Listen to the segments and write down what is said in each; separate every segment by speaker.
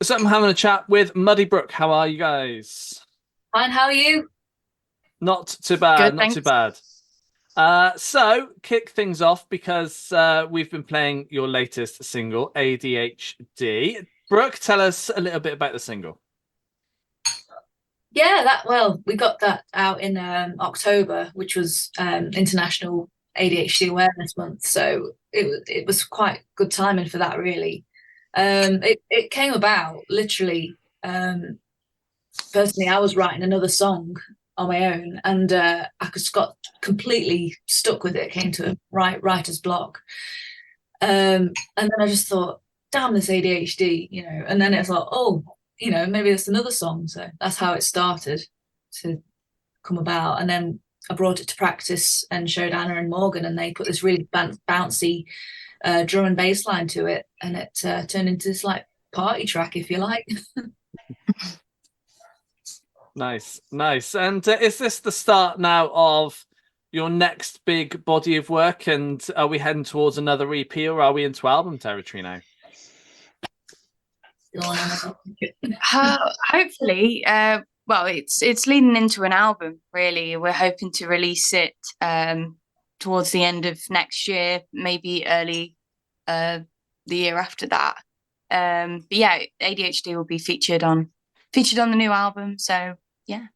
Speaker 1: So I'm having a chat with Muddibrooke. How are you guys?
Speaker 2: Fine, how are you?
Speaker 1: Not too bad,
Speaker 2: Good,
Speaker 1: not too
Speaker 2: thanks.
Speaker 1: bad. So kick things off because we've been playing your latest single, ADHD. Brooke, tell us a little bit about the single.
Speaker 2: Yeah, we got that out in October, which was International ADHD Awareness Month. So it was quite good timing for that, really. It came about literally. Personally, I was writing another song on my own, and I just got completely stuck with it. Came to a writer's block, and then I just thought, damn this ADHD, and then it's like, oh, maybe it's another song. So that's how it started to come about. And then I brought it to practice and showed Anna and Morgan, and they put this really bouncy drum and bass line to it, and it turned into this like party track, if you like.
Speaker 1: Nice, nice. And is this the start now of your next big body of work? And are we heading towards another EP or are we into album territory now?
Speaker 3: Hopefully, well, it's leading into an album. Really, we're hoping to release it towards the end of next year, maybe early uh, the year after that. But yeah, ADHD will be featured on the new album. So yeah.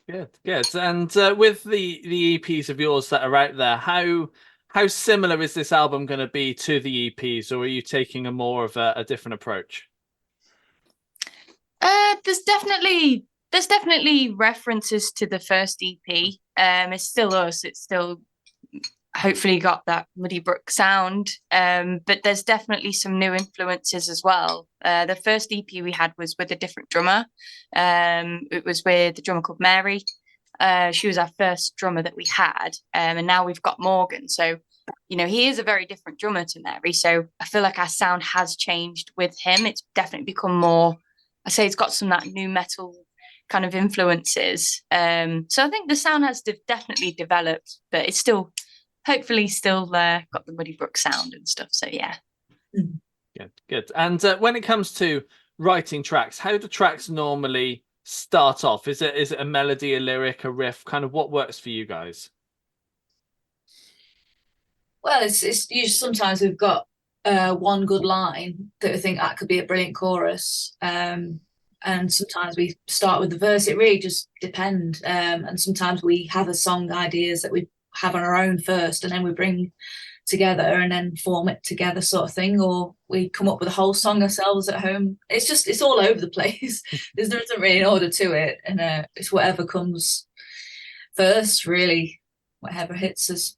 Speaker 1: Good, good. And with the EPs of yours that are out there, how similar is this album going to be to the EPs, or are you taking a more of a different approach?
Speaker 3: There's definitely references to the first EP. It's still us. It's still hopefully got that Muddibrooke sound. But there's definitely some new influences as well. The first EP we had was with a different drummer. It was with a drummer called Mary. She was our first drummer that we had, and now we've got Morgan. So, he is a very different drummer to Mary. So I feel like our sound has changed with him. It's definitely become more. I say it's got some of that new metal kind of influences. So I think the sound has definitely developed, but it's still hopefully still got the Muddibrooke sound and stuff. So yeah.
Speaker 1: Good, good. And when it comes to writing tracks, how do tracks normally start off? Is it a melody, a lyric, a riff? Kind of what works for you guys?
Speaker 2: Well, it's usually sometimes we've got one good line that we think that could be a brilliant chorus. And sometimes we start with the verse. It really just depends. And sometimes we have a song ideas that we have on our own first, and then we bring together and then form it together, sort of thing. Or we come up with a whole song ourselves at home. It's all over the place. There isn't really an order to it, and it's whatever comes first, really, whatever hits us.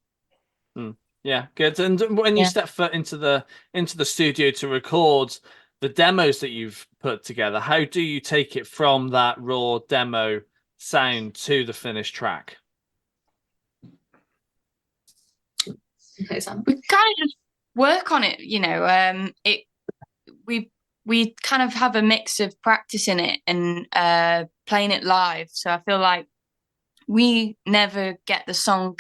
Speaker 1: Hmm. Yeah, good. And when you
Speaker 3: Yeah.
Speaker 1: step foot into the studio to record the demos that you've put together, how do you take it from that raw demo sound to the finished track?
Speaker 2: Okay, Sam.
Speaker 3: We kind of just work on it. It we we kind of have a mix of practicing it and playing it live. So I feel like we never get the song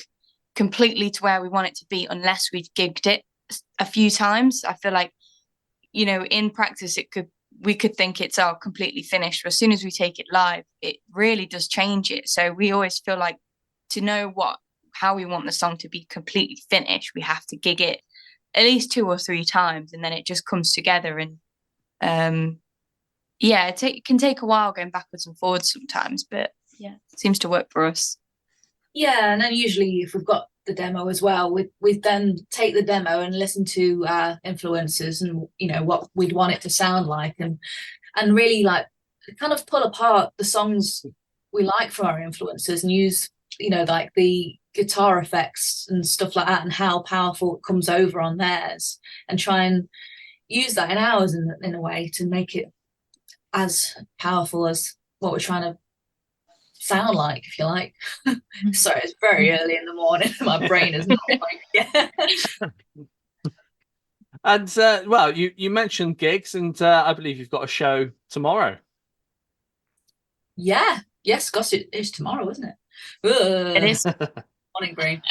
Speaker 3: completely to where we want it to be unless we've gigged it a few times. I feel like, in practice we could think it's all completely finished, but as soon as we take it live, it really does change it. So we always feel like to know how we want the song to be completely finished, we have to gig it at least two or three times, and then it just comes together. And yeah, it can take a while going backwards and forwards sometimes, but yeah, it seems to work for us.
Speaker 2: Yeah, and then usually if we've got the demo as well, we then take the demo and listen to our influences and what we'd want it to sound like, and really like kind of pull apart the songs we like from our influences and use like the guitar effects and stuff like that and how powerful it comes over on theirs, and try and use that in ours in a way to make it as powerful as what we're trying to sound like, if you like. Sorry, it's very early in the morning. My brain is not like, yeah.
Speaker 1: And well, you mentioned gigs, and I believe you've got a show tomorrow.
Speaker 2: Yeah. Yes, gosh, it is tomorrow, isn't it?
Speaker 3: It
Speaker 2: Ugh,
Speaker 3: is.
Speaker 2: morning brain.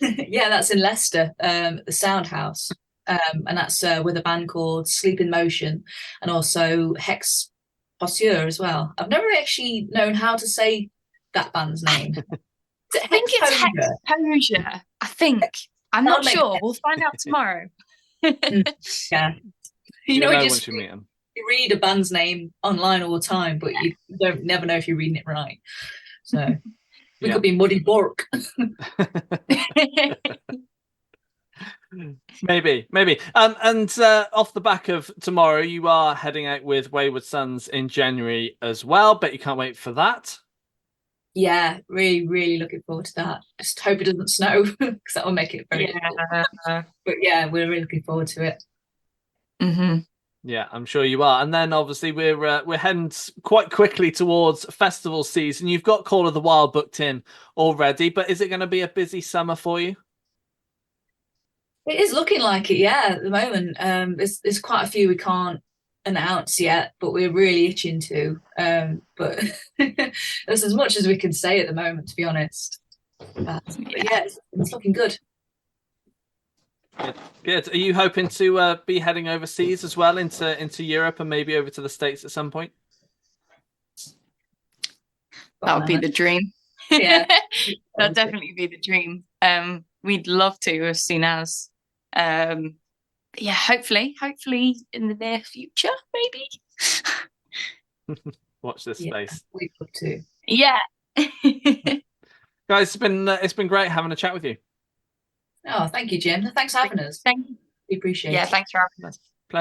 Speaker 2: Yeah, that's in Leicester, the Sound House. and that's with a band called Sleep in Motion, and also Hex Posture as well. I've never actually known how to say that band's name.
Speaker 3: I think it's Hexposure. I think. I'm not sure. We'll find out tomorrow.
Speaker 2: Yeah.
Speaker 1: You know,
Speaker 2: just
Speaker 1: once you meet them.
Speaker 2: you read a band's name online all the time, but you never know if you're reading it right. So we could be Muddibrooke.
Speaker 1: Maybe. And off the back of tomorrow, you are heading out with Wayward Sons in January as well. Bet you can't wait for that.
Speaker 2: Yeah, really, really looking forward to that. Just hope it doesn't snow because that will make it very difficult. But yeah, we're really looking forward to it.
Speaker 3: Mm-hmm.
Speaker 1: Yeah, I'm sure you are. And then obviously we're heading quite quickly towards festival season. You've got Call of the Wild booked in already, but is it going to be a busy summer for you?
Speaker 2: It is looking like it, yeah, at the moment. There's quite a few we can't announce yet, but we're really itching to. But that's as much as we can say at the moment, to be honest. But yeah, it's looking good.
Speaker 1: Good. Are you hoping to be heading overseas as well into Europe and maybe over to the States at some point?
Speaker 3: That would be the dream.
Speaker 2: Yeah,
Speaker 3: that'd definitely be the dream. We'd love to as soon as. Yeah, hopefully in the near future, maybe.
Speaker 1: Watch this space.
Speaker 2: We'd love to.
Speaker 3: Yeah.
Speaker 1: Guys, it's been great having a chat with you.
Speaker 2: Oh, thank you, Jim. Thanks for having us.
Speaker 3: Thank you.
Speaker 2: We appreciate it.
Speaker 3: Yeah, thanks for having us.